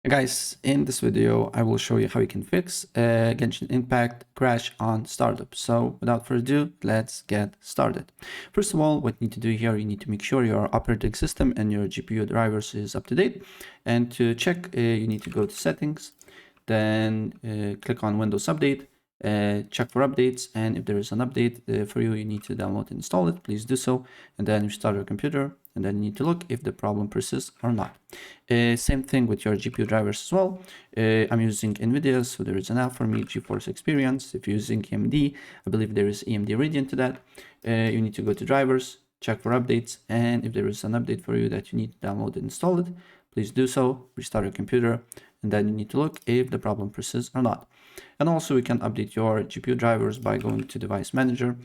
Hey guys, in this video I will show you how you can fix a Genshin Impact crash on startup. So without further ado, let's get started. First of all, what you need to do here, you need to make sure your operating system and your GPU drivers is up to date. And to check, you need to go to settings, then click on Windows Update, check for updates, and if there is an update for you, you need to download and install it. Please do so, and then you start your computer, and then you need to look if the problem persists or not. Same thing with your GPU drivers as well. I'm using NVIDIA, so there is an app for me, GeForce Experience. If you're using AMD, I believe there is AMD Radeon to that. You need to go to drivers, check for updates, and if there is an update for you that you need to download and install it, please do so, restart your computer, and then you need to look if the problem persists or not. And also you can update your GPU drivers by going to Device Manager.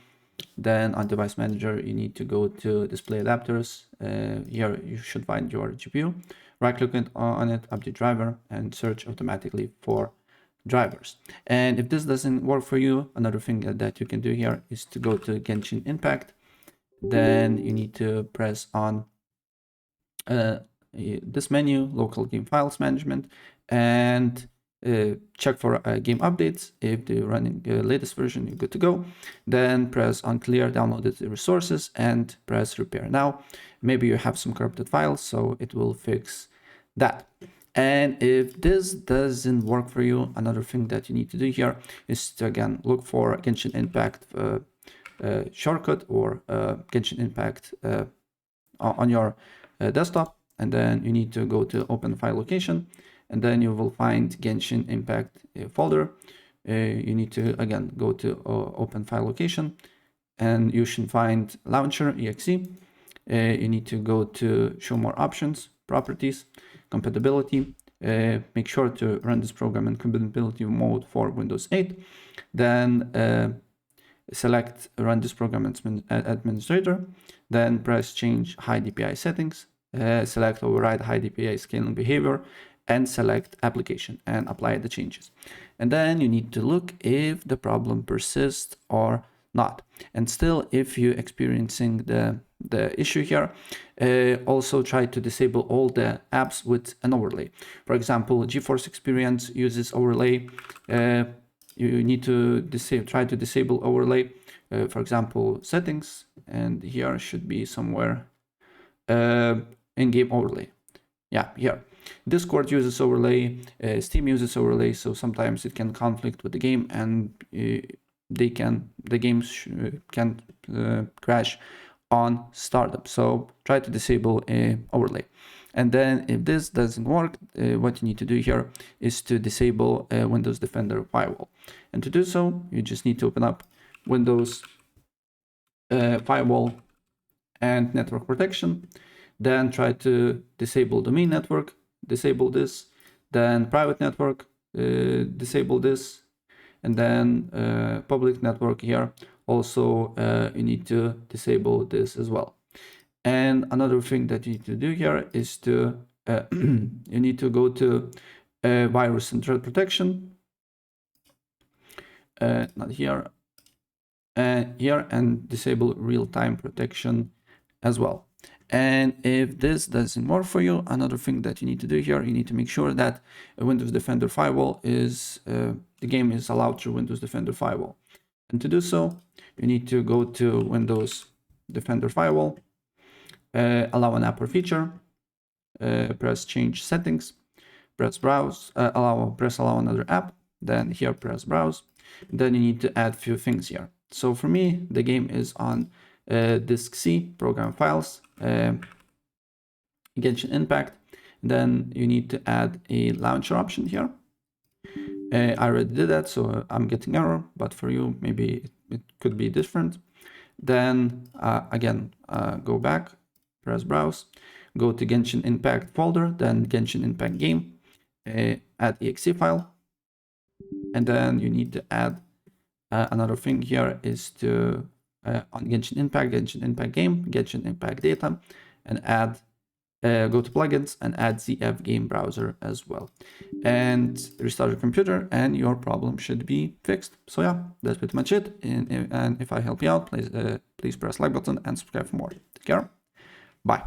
Then on Device Manager, you need to go to Display Adapters. Here you should find your GPU. Right click on it, update driver, and search automatically for drivers. And if this doesn't work for you, another thing that you can do here is to go to Genshin Impact. Then you need to press on this menu, Local Game Files Management, and check for game updates. If they're running the latest version, you're good to go. Then press on clear downloaded resources and press repair now. Maybe you have some corrupted files, so it will fix that. And if this doesn't work for you, another thing that you need to do here is to again look for Genshin Impact shortcut or Genshin Impact on your desktop, and then you need to go to open file location, and then you will find Genshin Impact folder. You need to again go to open file location, and you should find launcher exe. You need to go to show more options, properties, compatibility. Make sure to run this program in compatibility mode for Windows 8. Then select run this program as administrator. Then press change high DPI settings. Select override high DPI scaling behavior, and select application and apply the changes. And then you need to look if the problem persists or not. And still, if you're experiencing the issue here, also try to disable all the apps with an overlay. For example, GeForce Experience uses overlay. You need to try to disable overlay. For example, settings, and here should be somewhere in-game overlay. Yeah, here. Discord uses overlay, Steam uses overlay, so sometimes it can conflict with the game, and the games can crash on startup. So try to disable overlay. And then if this doesn't work, what you need to do here is to disable Windows Defender Firewall. And to do so, you just need to open up Windows Firewall and Network Protection. Then try to disable domain network, disable this, then private network, disable this, and then public network here. Also, you need to disable this as well. And another thing that you need to do here is to, you need to go to virus and threat protection, not here, here, and disable real-time protection as well. And if this doesn't work for you, another thing that you need to do here, you need to make sure that Windows Defender Firewall is, the game is allowed through Windows Defender Firewall. And to do so, you need to go to Windows Defender Firewall, allow an app or feature, press change settings, press browse, press allow another app, then here press browse. Then you need to add few things here. So for me, the game is on disk C, program files, Genshin Impact. Then you need to add a launcher option here. I already did that, so I'm getting error, but for you, maybe it could be different. Then again, go back, press browse, go to Genshin Impact folder, then Genshin Impact game, add exe file. And then you need to add another thing here is to on Genshin Impact game, Genshin Impact data, and add, go to plugins and add ZF game browser as well. And restart your computer and your problem should be fixed. So yeah, that's pretty much it. And if I help you out, please press like button and subscribe for more. Take care. Bye.